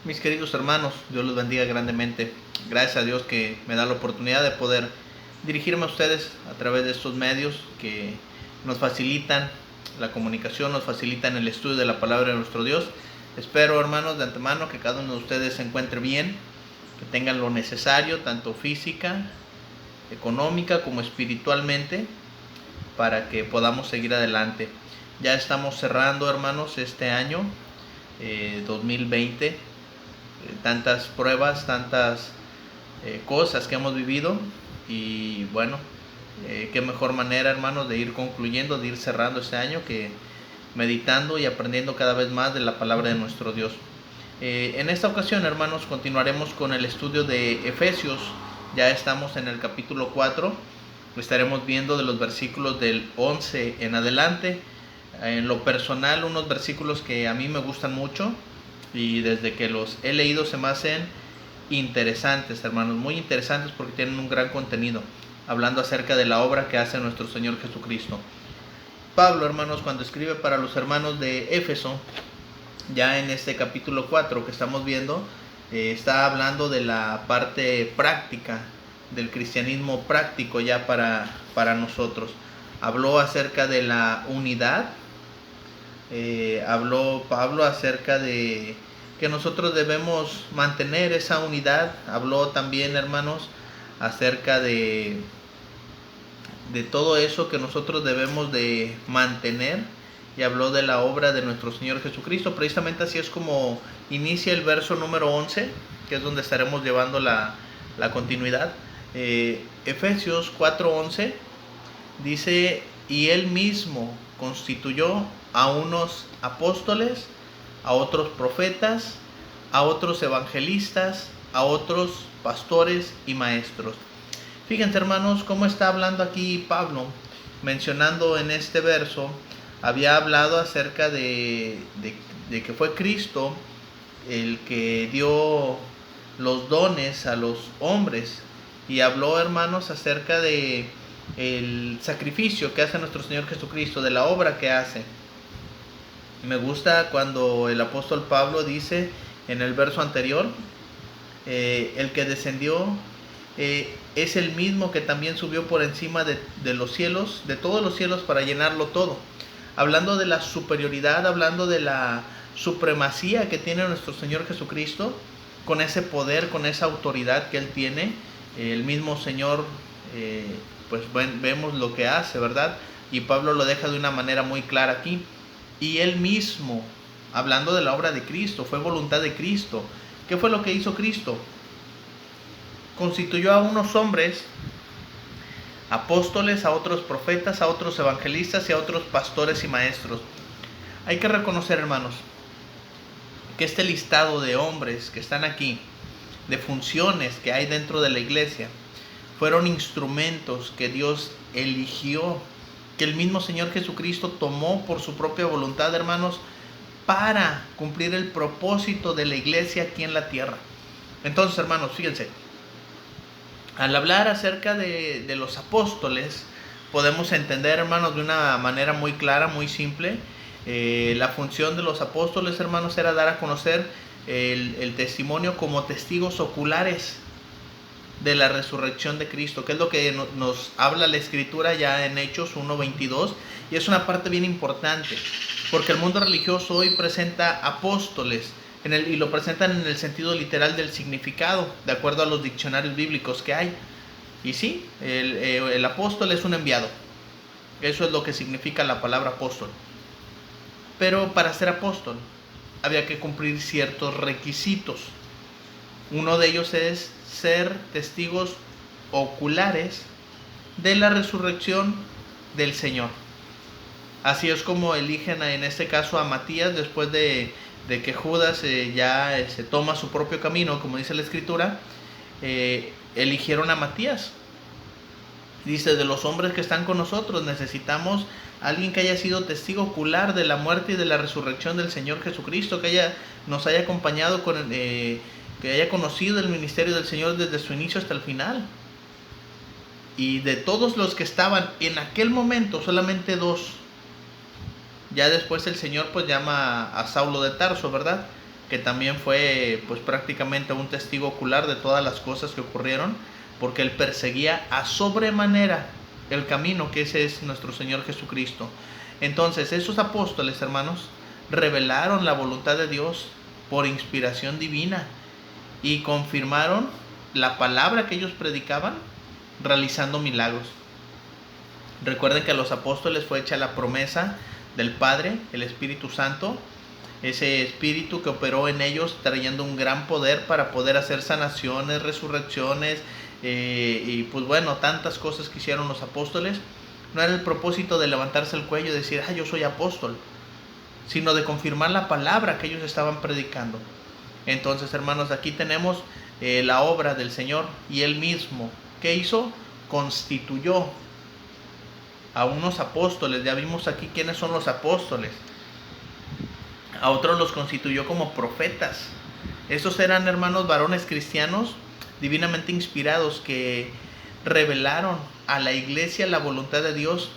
Mis queridos hermanos, Dios los bendiga grandemente. Gracias a Dios que me da la oportunidad de poder dirigirme a ustedes a través de estos medios que nos facilitan la comunicación, nos facilitan el estudio de la palabra de nuestro Dios. Espero, hermanos, de antemano que cada uno de ustedes se encuentre bien, que tengan lo necesario, tanto física, económica como espiritualmente, para que podamos seguir adelante. Ya estamos cerrando, hermanos, este año 2020. Tantas pruebas, tantas cosas que hemos vivido, y bueno, qué mejor manera, hermanos, de ir concluyendo, de ir cerrando este año que meditando y aprendiendo cada vez más de la palabra de nuestro Dios. En esta ocasión, hermanos, continuaremos con el estudio de Efesios. Ya estamos en el capítulo 4, estaremos viendo de los versículos del 11 en adelante. En lo personal, unos versículos que a mí me gustan mucho, y desde que los he leído se me hacen interesantes, hermanos, muy interesantes, porque tienen un gran contenido, hablando acerca de la obra que hace nuestro Señor Jesucristo. Pablo, hermanos, cuando escribe para los hermanos de Éfeso, ya en este capítulo 4 que estamos viendo, está hablando de la parte práctica del cristianismo práctico ya para nosotros. Habló acerca de la unidad. Habló Pablo acerca de que nosotros debemos mantener esa unidad. Habló también, hermanos, acerca de todo eso que nosotros debemos de mantener, y habló de la obra de nuestro Señor Jesucristo. Precisamente así es como inicia el verso número 11, que es donde estaremos llevando la continuidad. Efesios 4:11 dice: y él mismo constituyó a unos apóstoles, a otros profetas, a otros evangelistas, a otros pastores y maestros. Fíjense, hermanos, cómo está hablando aquí Pablo, mencionando en este verso. Había hablado acerca de que fue Cristo el que dio los dones a los hombres, y habló, hermanos, acerca de el sacrificio que hace nuestro Señor Jesucristo, de la obra que hace. Me gusta cuando el apóstol Pablo dice en el verso anterior: el que descendió es el mismo que también subió por encima de los cielos, de todos los cielos, para llenarlo todo. Hablando de la superioridad, hablando de la supremacía que tiene nuestro Señor Jesucristo, con ese poder, con esa autoridad que Él tiene. El mismo Señor, pues vemos lo que hace, ¿verdad? Y Pablo lo deja de una manera muy clara aquí. Y Él mismo, hablando de la obra de Cristo, fue voluntad de Cristo. ¿Qué fue lo que hizo Cristo? Constituyó a unos hombres apóstoles, a otros profetas, a otros evangelistas y a otros pastores y maestros. Hay que reconocer, hermanos, que este listado de hombres que están aquí, de funciones que hay dentro de la iglesia, fueron instrumentos que Dios eligió, que el mismo Señor Jesucristo tomó por su propia voluntad, hermanos, para cumplir el propósito de la iglesia aquí en la tierra. Entonces, hermanos, fíjense, al hablar acerca de los apóstoles, podemos entender, hermanos, de una manera muy clara, muy simple. La función de los apóstoles, hermanos, era dar a conocer el testimonio como testigos oculares de la resurrección de Cristo, que es lo que nos habla la Escritura ya en Hechos 1:22, y es una parte bien importante, porque el mundo religioso hoy presenta apóstoles y lo presentan en el sentido literal del significado, de acuerdo a los diccionarios bíblicos que hay. Y sí, el apóstol es un enviado. Eso es lo que significa la palabra apóstol. Pero para ser apóstol había que cumplir ciertos requisitos. Uno de ellos es ser testigos oculares de la resurrección del Señor. Así es como eligen en este caso a Matías, después de que Judas ya se toma su propio camino, como dice la Escritura. Eligieron a Matías. Dice: de los hombres que están con nosotros necesitamos alguien que haya sido testigo ocular de la muerte y de la resurrección del Señor Jesucristo, que nos haya acompañado, que haya conocido el ministerio del Señor desde su inicio hasta el final. Y de todos los que estaban en aquel momento, solamente 2. Ya después el Señor pues llama a Saulo de Tarso, ¿verdad? que también fue pues prácticamente un testigo ocular de todas las cosas que ocurrieron, porque él perseguía a sobremanera el camino, que ese es nuestro Señor Jesucristo. Entonces esos apóstoles, hermanos, revelaron la voluntad de Dios por inspiración divina y confirmaron la palabra que ellos predicaban realizando milagros. Recuerden que a los apóstoles fue hecha la promesa del Padre, el Espíritu Santo, ese Espíritu que operó en ellos trayendo un gran poder para poder hacer sanaciones, resurrecciones y pues bueno, tantas cosas que hicieron los apóstoles. No era el propósito de levantarse el cuello y decir, yo soy apóstol, sino de confirmar la palabra que ellos estaban predicando. Entonces, hermanos, aquí tenemos la obra del Señor, y Él mismo, ¿qué hizo? Constituyó a unos apóstoles. Ya vimos aquí quiénes son los apóstoles. A otros los constituyó como profetas. Estos eran, hermanos, varones cristianos divinamente inspirados que revelaron a la iglesia la voluntad de Dios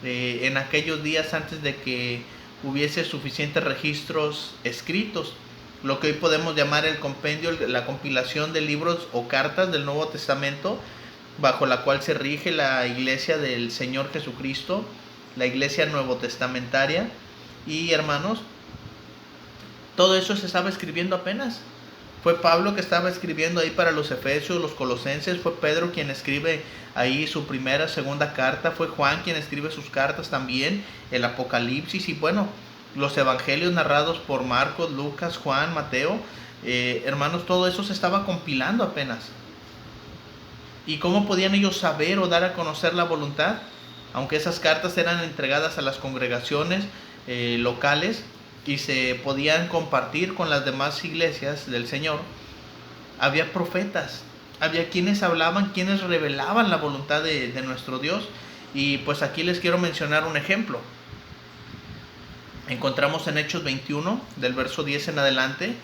en aquellos días antes de que hubiese suficientes registros escritos, lo que hoy podemos llamar el compendio, la compilación de libros o cartas del Nuevo Testamento, bajo la cual se rige la iglesia del Señor Jesucristo, la iglesia nuevo testamentaria. Y hermanos, todo eso se estaba escribiendo apenas. Fue Pablo que estaba escribiendo ahí para los Efesios, los Colosenses. Fue Pedro quien escribe ahí su primera, segunda carta. Fue Juan quien escribe sus cartas también, el Apocalipsis y bueno, los evangelios narrados por Marcos, Lucas, Juan, Mateo. Hermanos, todo eso se estaba compilando apenas. ¿Y cómo podían ellos saber o dar a conocer la voluntad? Aunque esas cartas eran entregadas a las congregaciones locales y se podían compartir con las demás iglesias del Señor, había profetas, había quienes hablaban, quienes revelaban la voluntad de nuestro Dios. Y pues aquí les quiero mencionar un ejemplo. Encontramos en Hechos 21, del verso 10 en adelante,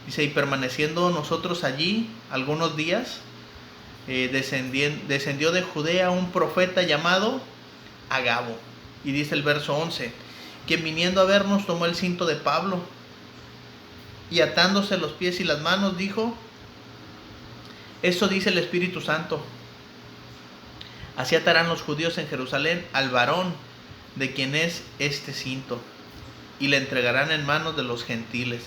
dice: y permaneciendo nosotros allí algunos días, descendió de Judea un profeta llamado Agabo. Y dice el verso 11, quien viniendo a vernos tomó el cinto de Pablo y atándose los pies y las manos dijo: eso dice el Espíritu Santo, así atarán los judíos en Jerusalén al varón de quien es este cinto, y le entregarán en manos de los gentiles.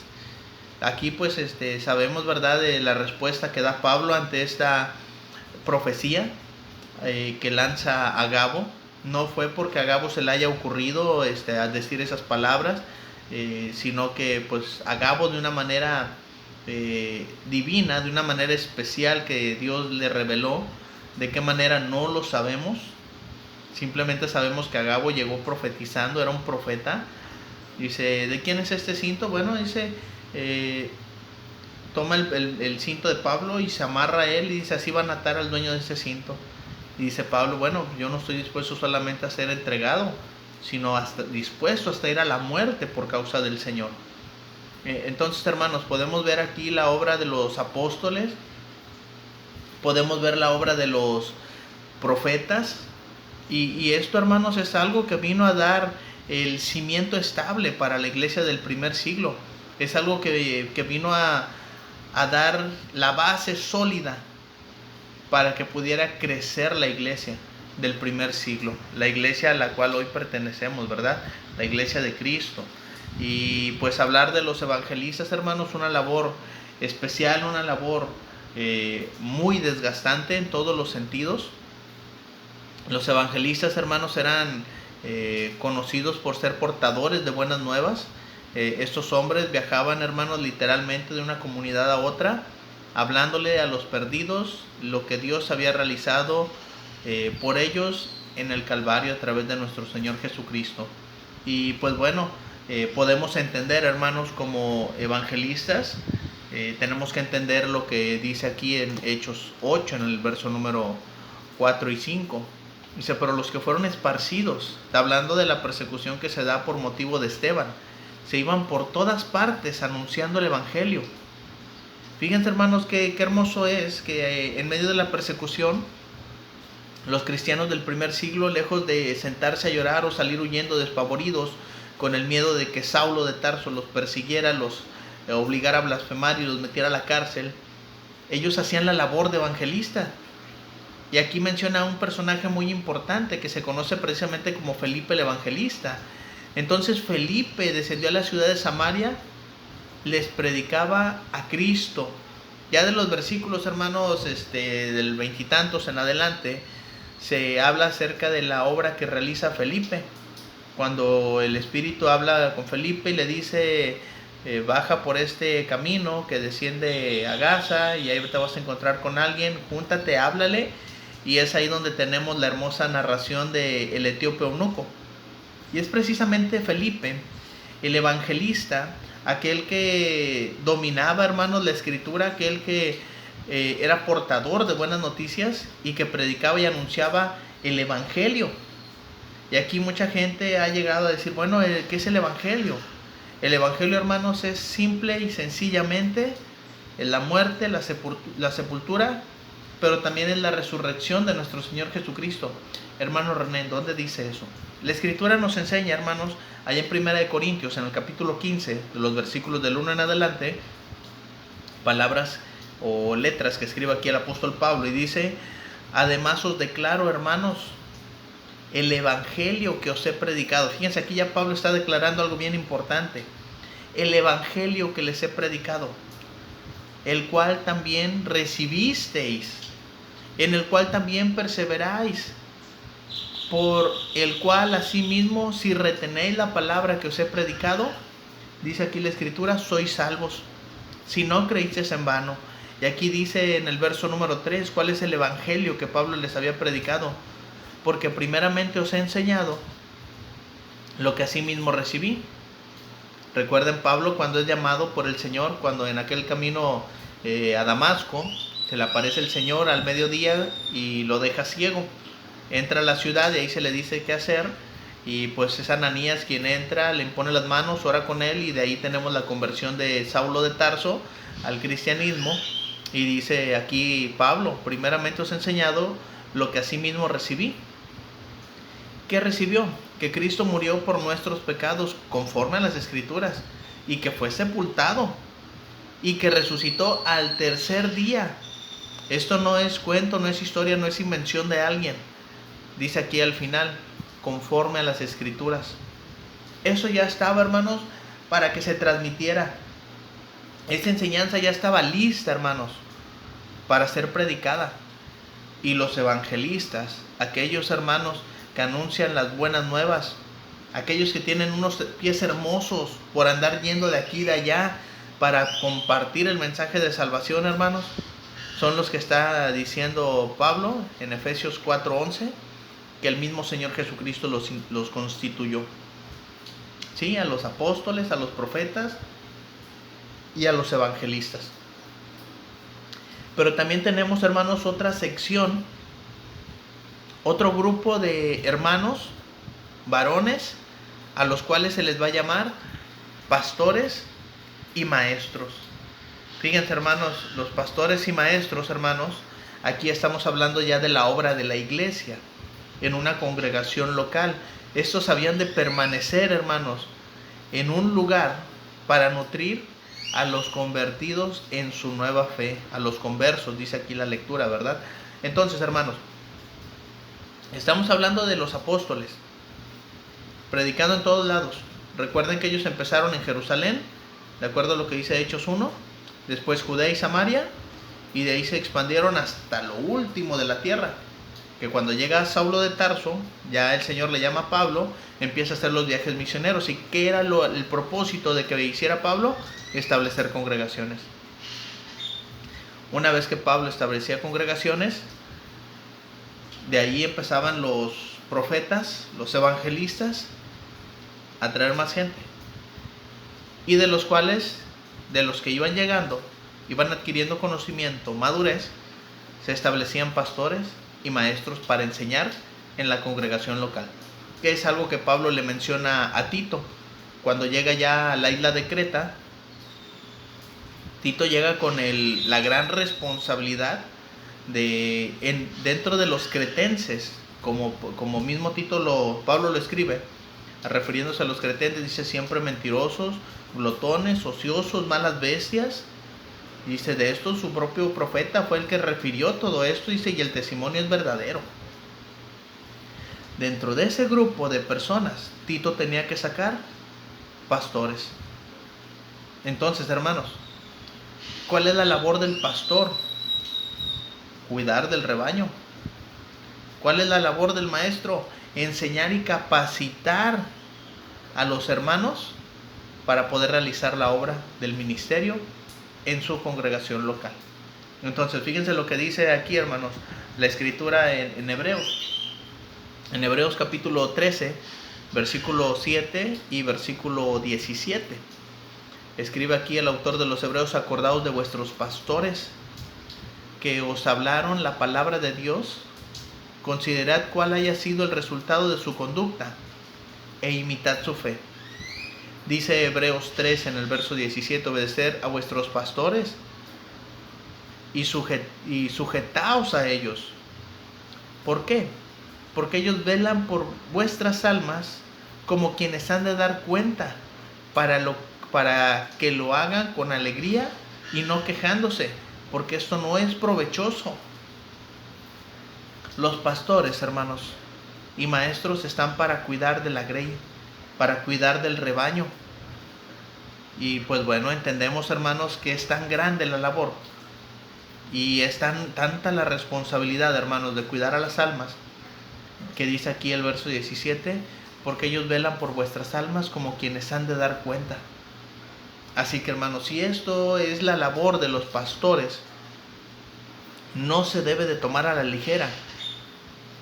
Aquí pues sabemos, ¿verdad?, de la respuesta que da Pablo ante esta profecía que lanza Agabo. No fue porque a Agabo se le haya ocurrido a decir esas palabras, sino que pues Agabo, de una manera divina, de una manera especial que Dios le reveló. De qué manera no lo sabemos, simplemente sabemos que Agabo llegó profetizando, era un profeta. Dice: ¿de quién es este cinto? Bueno, dice, toma el cinto de Pablo y se amarra a él y dice: así van a atar al dueño de ese cinto. Y dice Pablo: bueno, yo no estoy dispuesto solamente a ser entregado, sino dispuesto hasta ir a la muerte por causa del Señor. Entonces, hermanos, podemos ver aquí la obra de los apóstoles, podemos ver la obra de los profetas, y esto, hermanos, es algo que vino a dar el cimiento estable para la iglesia del primer siglo. Es algo que vino a dar la base sólida para que pudiera crecer la iglesia del primer siglo, la iglesia a la cual hoy pertenecemos, ¿verdad? La iglesia de Cristo. Y pues hablar de los evangelistas, hermanos, una labor especial, una labor muy desgastante en todos los sentidos. Los evangelistas, hermanos, eran conocidos por ser portadores de buenas nuevas. Estos hombres viajaban, hermanos, literalmente de una comunidad a otra, hablándole a los perdidos lo que Dios había realizado por ellos en el Calvario a través de nuestro Señor Jesucristo. Y pues bueno, podemos entender, hermanos, como evangelistas, tenemos que entender lo que dice aquí en Hechos 8, en el verso número 4 y 5. Dice: pero los que fueron esparcidos, está hablando de la persecución que se da por motivo de Esteban, se iban por todas partes anunciando el evangelio. Fíjense, hermanos, qué hermoso es que en medio de la persecución, los cristianos del primer siglo, lejos de sentarse a llorar o salir huyendo despavoridos con el miedo de que Saulo de Tarso los persiguiera, los obligar a blasfemar y los metiera a la cárcel, ellos hacían la labor de evangelista. Y aquí menciona a un personaje muy importante que se conoce precisamente como Felipe el Evangelista. Entonces Felipe descendió a la ciudad de Samaria, les predicaba a Cristo. Ya de los versículos, hermanos, del veintitantos en adelante, se habla acerca de la obra que realiza Felipe. Cuando el Espíritu habla con Felipe y le dice, baja por este camino que desciende a Gaza y ahí te vas a encontrar con alguien, júntate, háblale. Y es ahí donde tenemos la hermosa narración del etíope eunuco. Y es precisamente Felipe, el evangelista, aquel que dominaba, hermanos, la escritura, aquel que era portador de buenas noticias y que predicaba y anunciaba el evangelio. Y aquí mucha gente ha llegado a decir, bueno, ¿qué es el evangelio? El evangelio, hermanos, es simple y sencillamente la muerte, la sepultura, pero también es la resurrección de nuestro Señor Jesucristo. Hermano René, ¿dónde dice eso? La Escritura nos enseña, hermanos, allá en 1 Corintios, en el capítulo 15, de los versículos del 1 en adelante, palabras o letras que escribe aquí el apóstol Pablo, y dice, además os declaro, hermanos, el evangelio que os he predicado. Fíjense, aquí ya Pablo está declarando algo bien importante. El evangelio que les he predicado, el cual también recibisteis, en el cual también perseveráis, por el cual asimismo, si retenéis la palabra que os he predicado, dice aquí la Escritura, sois salvos, si no creísteis en vano. Y aquí dice en el verso número 3, cuál es el evangelio que Pablo les había predicado. Porque primeramente os he enseñado lo que asimismo recibí. Recuerden Pablo cuando es llamado por el Señor, cuando en aquel camino a Damasco, se le aparece el Señor al mediodía y lo deja ciego. Entra a la ciudad y ahí se le dice qué hacer. Y pues es Ananías quien entra, le impone las manos, ora con él, y de ahí tenemos la conversión de Saulo de Tarso al cristianismo. Y dice aquí Pablo, primeramente os he enseñado lo que asimismo recibí. ¿Qué recibió? Que Cristo murió por nuestros pecados conforme a las Escrituras, y que fue sepultado, y que resucitó al tercer día. Esto no es cuento, no es historia, no es invención de alguien. Dice aquí al final, conforme a las Escrituras. Eso ya estaba, hermanos, para que se transmitiera. Esta enseñanza ya estaba lista, hermanos, para ser predicada. Y los evangelistas, aquellos hermanos que anuncian las buenas nuevas, aquellos que tienen unos pies hermosos por andar yendo de aquí y de allá para compartir el mensaje de salvación, hermanos, son los que está diciendo Pablo en Efesios 4:11, que el mismo Señor Jesucristo los constituyó. Sí, a los apóstoles, a los profetas y a los evangelistas. Pero también tenemos, hermanos, otra sección, otro grupo de hermanos, varones, a los cuales se les va a llamar pastores y maestros. Fíjense, hermanos, los pastores y maestros, hermanos, aquí estamos hablando ya de la obra de la iglesia en una congregación local. Estos habían de permanecer, hermanos, en un lugar para nutrir a los convertidos en su nueva fe, a los conversos, dice aquí la lectura, ¿verdad? Entonces, hermanos, estamos hablando de los apóstoles, predicando en todos lados. Recuerden que ellos empezaron en Jerusalén, de acuerdo a lo que dice Hechos 1, después Judea y Samaria, y de ahí se expandieron hasta lo último de la tierra, que cuando llega Saulo de Tarso, ya el Señor le llama a Pablo, empieza a hacer los viajes misioneros. ¿Y qué era el propósito de que hiciera Pablo? Establecer congregaciones. Una vez que Pablo establecía congregaciones, de ahí empezaban los profetas, los evangelistas, a traer más gente. Y de los cuales, de los que iban llegando, iban adquiriendo conocimiento, madurez, se establecían pastores y maestros para enseñar en la congregación local. Que es algo que Pablo le menciona a Tito. Cuando llega ya a la isla de Creta, Tito llega con la gran responsabilidad dentro de los cretenses, como mismo Pablo lo escribe, refiriéndose a los cretenses, dice siempre mentirosos, glotones, ociosos, malas bestias. Dice, de esto su propio profeta fue el que refirió todo esto, dice, y el testimonio es verdadero. Dentro de ese grupo de personas, Tito tenía que sacar pastores. Entonces, hermanos, ¿cuál es la labor del pastor? Cuidar del rebaño. ¿Cuál es la labor del maestro? Enseñar y capacitar a los hermanos para poder realizar la obra del ministerio en su congregación local. Entonces, fíjense lo que dice aquí, hermanos, la escritura en Hebreos. En Hebreos capítulo 13, versículo 7 y versículo 17. Escribe aquí el autor de los Hebreos: acordaos de vuestros pastores que os hablaron la palabra de Dios, considerad cuál haya sido el resultado de su conducta e imitad su fe. Dice Hebreos 3 en el verso 17, obedecer a vuestros pastores y sujetaos a ellos. ¿Por qué? Porque ellos velan por vuestras almas como quienes han de dar cuenta, para que lo hagan con alegría y no quejándose, porque esto no es provechoso. Los pastores, hermanos, y maestros están para cuidar de la grey, para cuidar del rebaño. Y pues bueno, entendemos, hermanos, que es tan grande la labor y es tanta la responsabilidad, hermanos, de cuidar a las almas, que dice aquí el verso 17, porque ellos velan por vuestras almas como quienes han de dar cuenta. Así que, hermanos, si esto es la labor de los pastores, no se debe de tomar a la ligera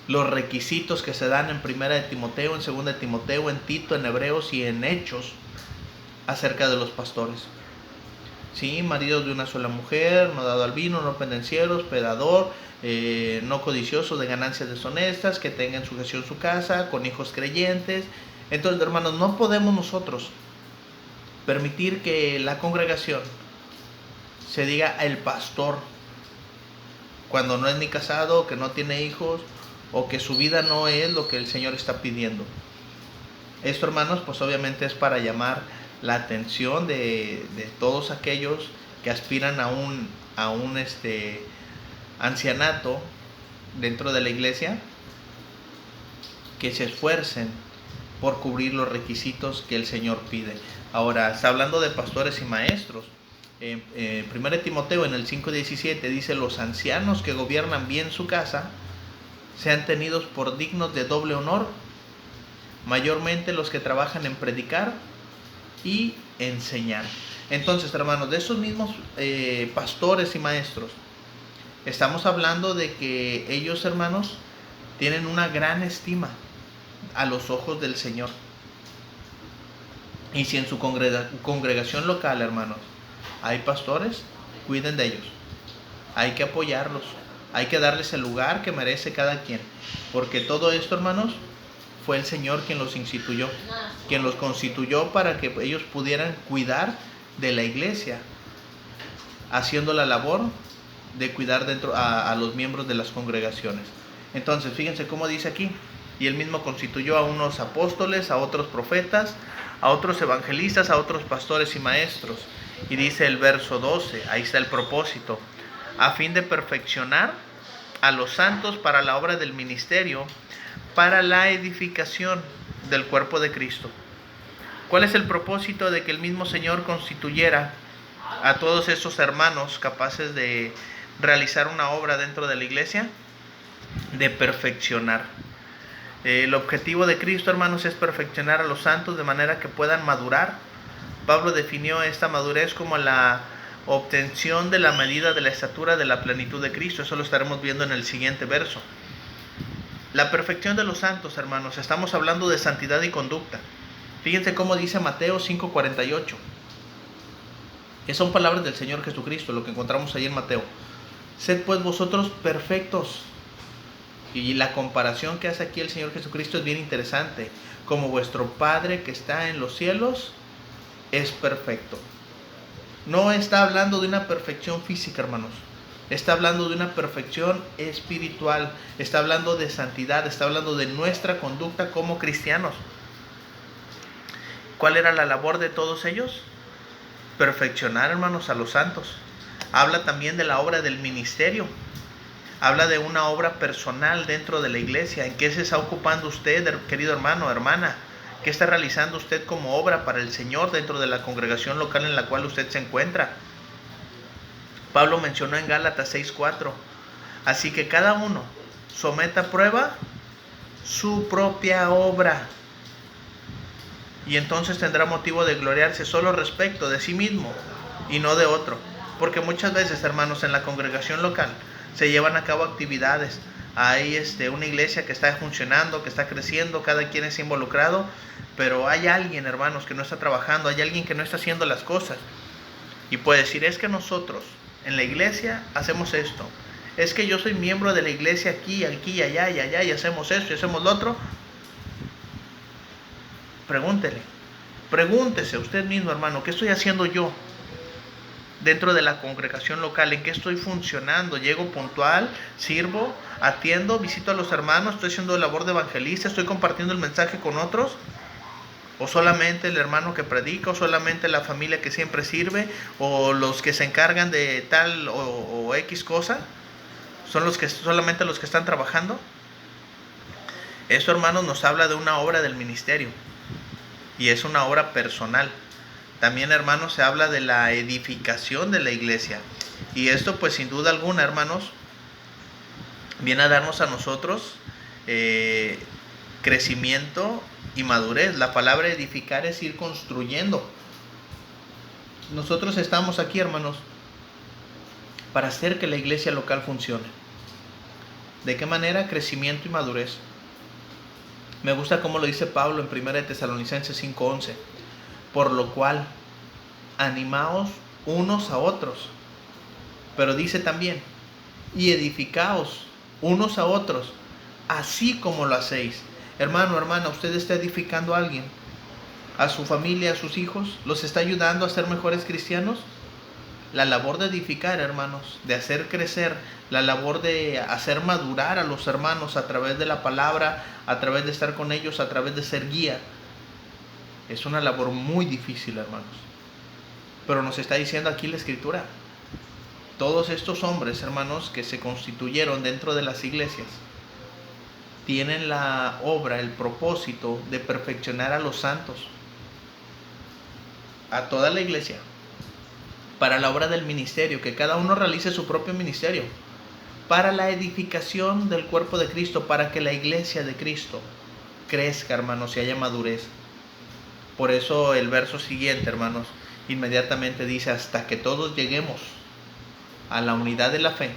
los requisitos que se dan en 1 de Timoteo, en 2 de Timoteo, en Tito, en Hebreos y en Hechos acerca de los pastores. Sí, maridos de una sola mujer, no dado al vino, no pendencieros, pedador, no codicioso de ganancias deshonestas, que tengan sujeción su casa, con hijos creyentes. Entonces, hermanos, no podemos nosotros permitir que la congregación se diga el pastor cuando no es ni casado, que no tiene hijos, o que su vida no es lo que el Señor está pidiendo. Esto, hermanos, pues obviamente es para llamar la atención de todos aquellos que aspiran a un ancianato dentro de la iglesia, que se esfuercen por cubrir los requisitos que el Señor pide. Ahora, está hablando de pastores y maestros. 1 Timoteo en el 5:17 dice: los ancianos que gobiernan bien su casa sean tenidos por dignos de doble honor, mayormente los que trabajan en predicar y enseñar. Entonces, hermanos, de esos mismos pastores y maestros, estamos hablando de que ellos, hermanos, tienen una gran estima a los ojos del Señor. Y si en su congregación local, hermanos, hay pastores, cuiden de ellos. Hay que apoyarlos. Hay que darles el lugar que merece cada quien. Porque todo esto, hermanos, fue el Señor quien los instituyó, quien los constituyó para que ellos pudieran cuidar de la iglesia, haciendo la labor de cuidar a los miembros de las congregaciones. Entonces, fíjense cómo dice aquí: y él mismo constituyó a unos apóstoles, a otros profetas, a otros evangelistas, a otros pastores y maestros. Y dice el verso 12, ahí está el propósito: a fin de perfeccionar a los santos para la obra del ministerio, para la edificación del cuerpo de Cristo. ¿Cuál es el propósito de que el mismo Señor constituyera a todos esos hermanos capaces de realizar una obra dentro de la iglesia? De perfeccionar. El objetivo de Cristo, hermanos, es perfeccionar a los santos de manera que puedan madurar. Pablo definió esta madurez como la obtención de la medida de la estatura de la plenitud de Cristo. Eso lo estaremos viendo en el siguiente verso. La perfección de los santos, hermanos, estamos hablando de santidad y conducta. Fíjense cómo dice Mateo 5:48. Que son palabras del Señor Jesucristo, lo que encontramos ahí en Mateo. Sed pues vosotros perfectos. Y la comparación que hace aquí el Señor Jesucristo es bien interesante. Como vuestro Padre que está en los cielos es perfecto. No está hablando de una perfección física, hermanos. Está hablando de una perfección espiritual. Está hablando de santidad. Está hablando de nuestra conducta como cristianos. ¿Cuál era la labor de todos ellos? perfeccionar, hermanos, a los santos. Habla también de la obra del ministerio. Habla de una obra personal dentro de la iglesia. ¿En qué se está ocupando usted, querido hermano o hermana? ¿Qué está realizando usted como obra para el Señor dentro de la congregación local en la cual usted se encuentra? Pablo mencionó en Gálatas 6:4. Así que cada uno someta a prueba su propia obra, y entonces tendrá motivo de gloriarse solo respecto de sí mismo y no de otro. Porque muchas veces, hermanos, en la congregación local se llevan a cabo actividades. Hay una iglesia que está funcionando, que está creciendo, cada quien es involucrado, pero hay alguien, hermanos, que no está trabajando, hay alguien que no está haciendo las cosas. Y puede decir, es que nosotros en la iglesia hacemos esto. Es que yo soy miembro de la iglesia aquí, allá y allá, y hacemos esto y hacemos lo otro. Pregúntese usted mismo, hermano, ¿qué estoy haciendo yo dentro de la congregación local? ¿En qué estoy funcionando? ¿Llego puntual? ¿Sirvo? ¿Atiendo? ¿Visito a los hermanos? ¿Estoy haciendo labor de evangelista? ¿Estoy compartiendo el mensaje con otros? ¿O solamente el hermano que predica? ¿O solamente la familia que siempre sirve? ¿O los que se encargan de tal o X cosa? ¿Son solamente los que están trabajando? Eso, hermanos, nos habla de una obra del ministerio. Y es una obra personal. También, hermanos, se habla de la edificación de la iglesia. Y esto, pues sin duda alguna, hermanos, viene a darnos a nosotros crecimiento y madurez. La palabra edificar es ir construyendo. Nosotros estamos aquí, hermanos, para hacer que la iglesia local funcione. ¿De qué manera? Crecimiento y madurez. Me gusta cómo lo dice Pablo en 1 Tesalonicenses 5:11. Por lo cual, animaos unos a otros. Pero dice también, y edificaos unos a otros, así como lo hacéis. Hermano, hermana, usted está edificando a alguien, a su familia, a sus hijos, los está ayudando a ser mejores cristianos. La labor de edificar, hermanos, de hacer crecer, la labor de hacer madurar a los hermanos a través de la palabra, a través de estar con ellos, a través de ser guía, es una labor muy difícil, hermanos. Pero nos está diciendo aquí la Escritura, todos estos hombres, hermanos, que se constituyeron dentro de las iglesias, tienen la obra, el propósito de perfeccionar a los santos, a toda la iglesia, para la obra del ministerio, que cada uno realice su propio ministerio, para la edificación del cuerpo de Cristo, para que la iglesia de Cristo crezca, hermanos, y haya madurez. Por eso el verso siguiente, hermanos, inmediatamente dice, hasta que todos lleguemos a la unidad de la fe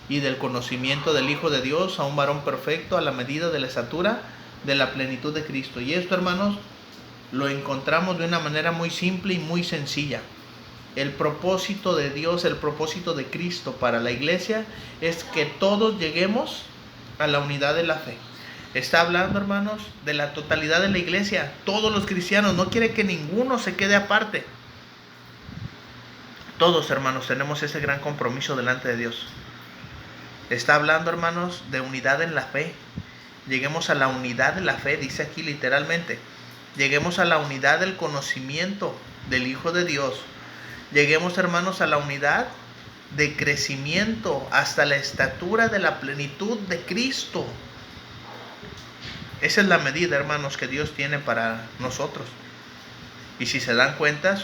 y del conocimiento del Hijo de Dios, a un varón perfecto, a la medida de la estatura de la plenitud de Cristo. Y esto, hermanos, lo encontramos de una manera muy simple y muy sencilla. El propósito de Dios, el propósito de Cristo para la iglesia es que todos lleguemos a la unidad de la fe. Está hablando, hermanos, de la totalidad de la iglesia, todos los cristianos, no quiere que ninguno se quede aparte. Todos, hermanos, tenemos ese gran compromiso delante de Dios. Está hablando, hermanos, de unidad en la fe. Lleguemos a la unidad de la fe, dice aquí literalmente. Lleguemos a la unidad del conocimiento del Hijo de Dios. Lleguemos, hermanos, a la unidad de crecimiento hasta la estatura de la plenitud de Cristo. Esa es la medida, hermanos, que Dios tiene para nosotros. Y si se dan cuenta,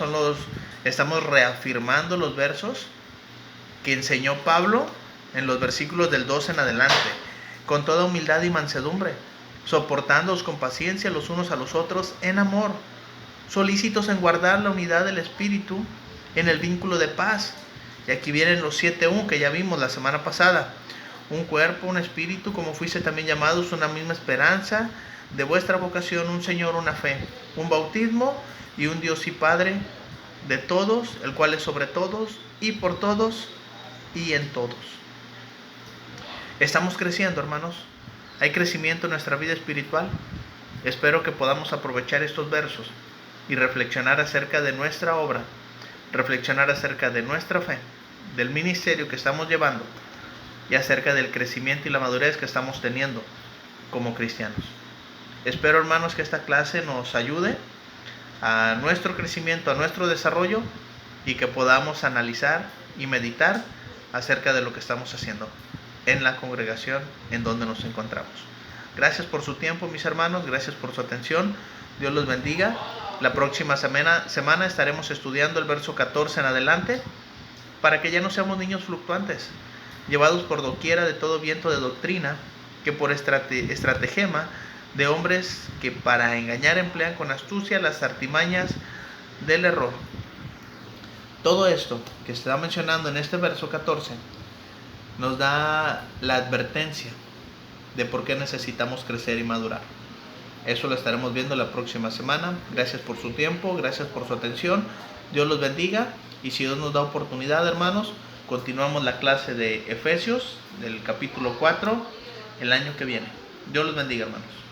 estamos reafirmando los versos que enseñó Pablo en los versículos del 12 en adelante. Con toda humildad y mansedumbre, soportándoos con paciencia los unos a los otros en amor, solícitos en guardar la unidad del Espíritu en el vínculo de paz. Y aquí vienen los 7 que ya vimos la semana pasada. Un cuerpo, un espíritu, como fuiste también llamados, una misma esperanza de vuestra vocación, un Señor, una fe, un bautismo y un Dios y Padre de todos, el cual es sobre todos y por todos y en todos. Estamos creciendo, hermanos. Hay crecimiento en nuestra vida espiritual. Espero que podamos aprovechar estos versos y reflexionar acerca de nuestra obra, reflexionar acerca de nuestra fe, del ministerio que estamos llevando y acerca del crecimiento y la madurez que estamos teniendo como cristianos. Espero, hermanos, que esta clase nos ayude a nuestro crecimiento, a nuestro desarrollo, y que podamos analizar y meditar acerca de lo que estamos haciendo en la congregación en donde nos encontramos. Gracias por su tiempo, mis hermanos, gracias por su atención. Dios los bendiga. La próxima semana estaremos estudiando el verso 14 en adelante, para que ya no seamos niños fluctuantes, llevados por doquiera de todo viento de doctrina, que por estratagema de hombres que para engañar emplean con astucia las artimañas del error. Todo esto que se está mencionando en este verso 14 nos da la advertencia de por qué necesitamos crecer y madurar. Eso lo estaremos viendo la próxima semana. Gracias por su tiempo, gracias por su atención. Dios los bendiga, y si Dios nos da oportunidad, hermanos, continuamos la clase de Efesios del capítulo 4 el año que viene. Dios los bendiga, hermanos.